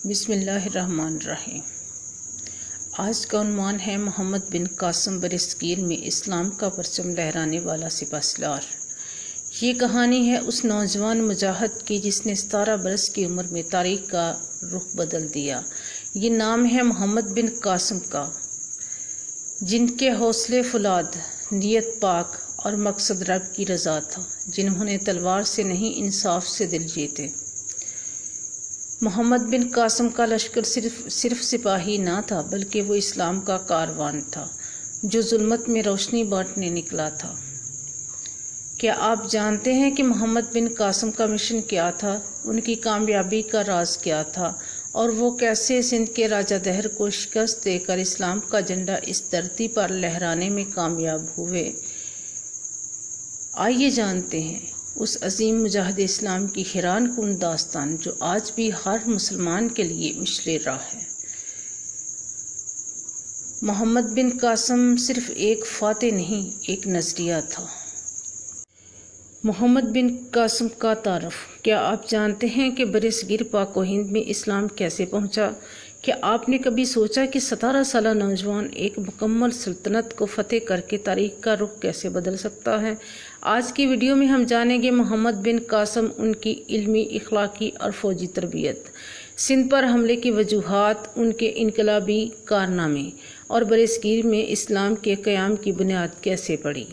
بسم اللہ الرحمن الرحیم۔ آج کا عنوان ہے محمد بن قاسم برصغیر میں اسلام کا پرچم لہرانے والا سپہ سالار۔ یہ کہانی ہے اس نوجوان مجاہد کی جس نے 17 برس کی عمر میں تاریخ کا رخ بدل دیا۔ یہ نام ہے محمد بن قاسم کا، جن کے حوصلے فولاد، نیت پاک اور مقصد رب کی رضا تھا، جنہوں نے تلوار سے نہیں انصاف سے دل جیتے۔ محمد بن قاسم کا لشکر صرف سپاہی نہ تھا، بلکہ وہ اسلام کا کاروان تھا جو ظلمت میں روشنی بانٹنے نکلا تھا۔ کیا آپ جانتے ہیں کہ محمد بن قاسم کا مشن کیا تھا؟ ان کی کامیابی کا راز کیا تھا؟ اور وہ کیسے سندھ کے راجہ دہر کو شکست دے کر اسلام کا جھنڈا اس دھرتی پر لہرانے میں کامیاب ہوئے؟ آئیے جانتے ہیں اس عظیم مجاہد اسلام کی حیران کن داستان، جو آج بھی ہر مسلمان کے لیے مشعل راہ ہے۔ محمد بن قاسم صرف ایک فاتح نہیں، ایک نظریہ تھا۔ محمد بن قاسم کا تعارف۔ کیا آپ جانتے ہیں کہ برصغیر پاک و ہند میں اسلام کیسے پہنچا؟ کیا آپ نے کبھی سوچا کہ 17 سالہ نوجوان ایک مکمل سلطنت کو فتح کر کے تاریخ کا رخ کیسے بدل سکتا ہے؟ آج کی ویڈیو میں ہم جانیں گے محمد بن قاسم، ان کی علمی، اخلاقی اور فوجی تربیت، سندھ پر حملے کی وجوہات، ان کے انقلابی کارنامے اور برصغیر میں اسلام کے قیام کی بنیاد کیسے پڑی۔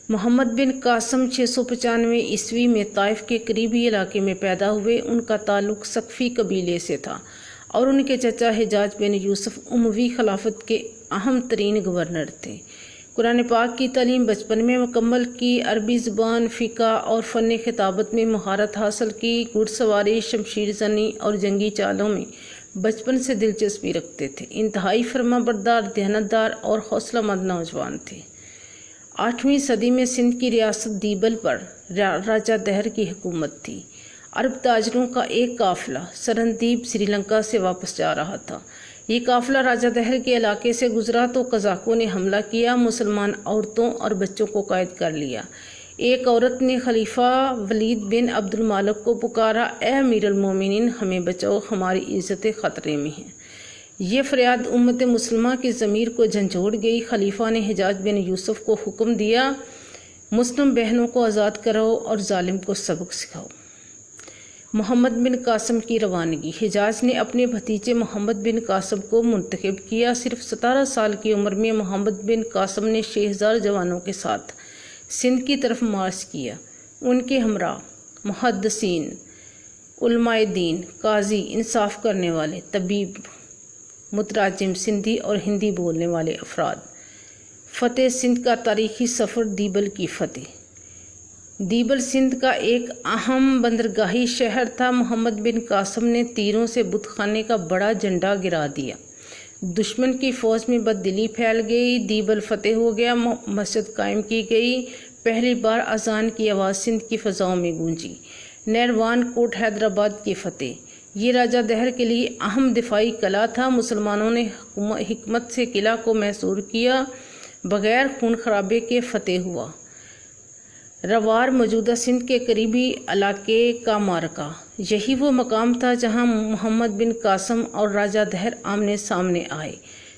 محمد بن قاسم 695 عیسوی میں طائف کے قریبی علاقے میں پیدا ہوئے۔ ان کا تعلق ثقفی قبیلے سے تھا اور ان کے چچا حجاج بن یوسف اموی خلافت کے اہم ترین گورنر تھے۔ قرآن پاک کی تعلیم بچپن میں مکمل کی، عربی زبان، فقہ اور فن خطابت میں مہارت حاصل کی، گھڑ سواری، شمشیر زنی اور جنگی چالوں میں بچپن سے دلچسپی رکھتے تھے۔ انتہائی فرما بردار، دیانتدار اور حوصلہ مند نوجوان تھے۔ 8ویں صدی میں سندھ کی ریاست دیبل پر راجہ دہر کی حکومت تھی۔ عرب تاجروں کا ایک قافلہ سرندیب سری لنکا سے واپس جا رہا تھا۔ یہ قافلہ راجہ دہر کے علاقے سے گزرا تو قزاقوں نے حملہ کیا، مسلمان عورتوں اور بچوں کو قید کر لیا۔ ایک عورت نے خلیفہ ولید بن عبد المالک کو پکارا، اے امیر المومنین، ہمیں بچاؤ، ہماری عزتیں خطرے میں ہیں۔ یہ فریاد امت مسلمہ کی ضمیر کو جھنجھوڑ گئی۔ خلیفہ نے حجاج بن یوسف کو حکم دیا، مسلم بہنوں کو آزاد کراؤ اور ظالم کو سبق سکھاؤ۔ محمد بن قاسم کی روانگی۔ حجاج نے اپنے بھتیجے محمد بن قاسم کو منتخب کیا۔ صرف 17 سال کی عمر میں محمد بن قاسم نے 6000 جوانوں کے ساتھ سندھ کی طرف مارچ کیا۔ ان کے ہمراہ محدثین، علماء دین، قاضی، انصاف کرنے والے، طبیب، مترجم، سندھی اور ہندی بولنے والے افراد۔ فتح سندھ کا تاریخی سفر۔ دیبل کی فتح۔ دیبل سندھ کا ایک اہم بندرگاہی شہر تھا۔ محمد بن قاسم نے تیروں سے بت خانے کا بڑا جھنڈا گرا دیا۔ دشمن کی فوج میں بددلی پھیل گئی۔ دیبل فتح ہو گیا، مسجد قائم کی گئی۔ پہلی بار اذان کی آواز سندھ کی فضاؤں میں گونجی۔ نیروان کوٹ حیدرآباد کی فتح۔ یہ راجہ دہر کے لیے اہم دفاعی قلعہ تھا۔ مسلمانوں نے حکمت سے قلعہ کو محصور کیا، بغیر خون خرابے کے فتح ہوا۔ روار، موجودہ سندھ کے قریبی علاقے کا معرکہ۔ یہی وہ مقام تھا جہاں محمد بن قاسم اور راجہ دہر آمنے سامنے آئے۔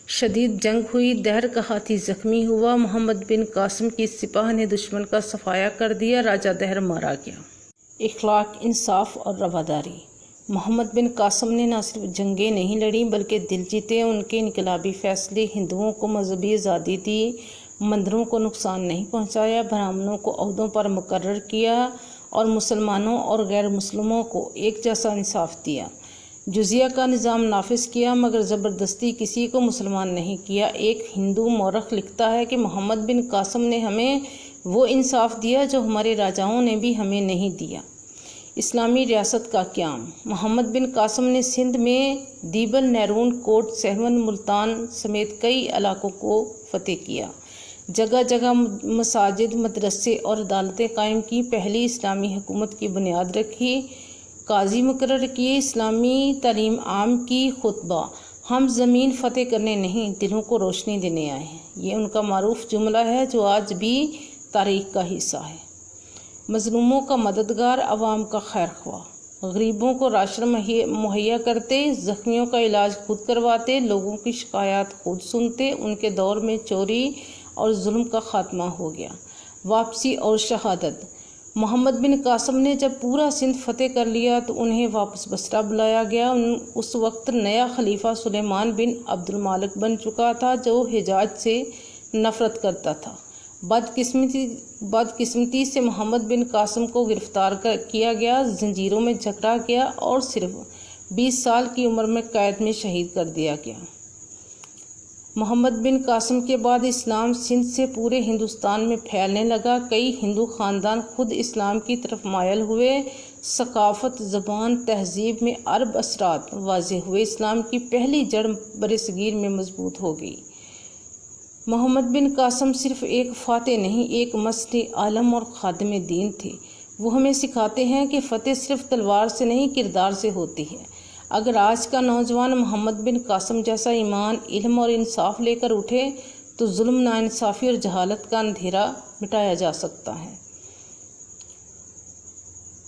شدید جنگ ہوئی، دہر کا ہاتھی زخمی ہوا۔ محمد بن قاسم کی سپاہ نے دشمن کا صفایا کر دیا، راجہ دہر مارا گیا۔ اخلاق، انصاف اور رواداری۔ محمد بن قاسم نے نہ صرف جنگیں نہیں لڑیں بلکہ دل جیتے۔ ان کے انقلابی فیصلے ہندوؤں کو مذہبی آزادی دی، مندروں کو نقصان نہیں پہنچایا، برہمنوں کو عہدوں پر مقرر کیا اور مسلمانوں اور غیر مسلموں کو ایک جیسا انصاف دیا۔ جزیہ کا نظام نافذ کیا، مگر زبردستی کسی کو مسلمان نہیں کیا۔ ایک ہندو مورخ لکھتا ہے کہ محمد بن قاسم نے ہمیں وہ انصاف دیا جو ہمارے راجاؤں نے بھی ہمیں نہیں دیا۔ اسلامی ریاست کا قیام۔ محمد بن قاسم نے سندھ میں دیبل، نیرون، کوٹ، سہون، ملتان سمیت کئی علاقوں کو فتح کیا۔ جگہ جگہ مساجد، مدرسے اور عدالتیں قائم کی، پہلی اسلامی حکومت کی بنیاد رکھی، قاضی مقرر کیے، اسلامی تعلیم عام کی۔ خطبہ: ہم زمین فتح کرنے نہیں، دلوں کو روشنی دینے آئے ہیں۔ یہ ان کا معروف جملہ ہے جو آج بھی تاریخ کا حصہ ہے۔ مظلوموں کا مددگار، عوام کا خیر خواہ۔ غریبوں کو راشن مہیا کرتے، زخمیوں کا علاج خود کرواتے، لوگوں کی شکایات خود سنتے۔ ان کے دور میں چوری اور ظلم کا خاتمہ ہو گیا۔ واپسی اور شہادت۔ محمد بن قاسم نے جب پورا سندھ فتح کر لیا تو انہیں واپس بصرہ بلایا گیا۔ اس وقت نیا خلیفہ سلیمان بن عبد المالک بن چکا تھا جو حجاز سے نفرت کرتا تھا۔ بدقسمتی سے محمد بن قاسم کو گرفتار کیا گیا، زنجیروں میں جکڑا گیا اور صرف 20 سال کی عمر میں قید میں شہید کر دیا گیا۔ محمد بن قاسم کے بعد اسلام سندھ سے پورے ہندوستان میں پھیلنے لگا۔ کئی ہندو خاندان خود اسلام کی طرف مائل ہوئے۔ ثقافت، زبان، تہذیب میں عرب اثرات واضح ہوئے۔ اسلام کی پہلی جڑ برصغیر میں مضبوط ہو گئی۔ محمد بن قاسم صرف ایک فاتح نہیں، ایک مسیحی عالم اور خادم دین تھے۔ وہ ہمیں سکھاتے ہیں کہ فتح صرف تلوار سے نہیں، کردار سے ہوتی ہے۔ اگر آج کا نوجوان محمد بن قاسم جیسا ایمان، علم اور انصاف لے کر اٹھے تو ظلم، ناانصافی اور جہالت کا اندھیرا مٹایا جا سکتا ہے۔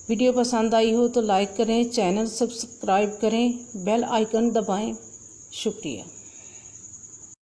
ویڈیو پسند آئی ہو تو لائک کریں، چینل سبسکرائب کریں، بیل آئیکن دبائیں۔ شکریہ۔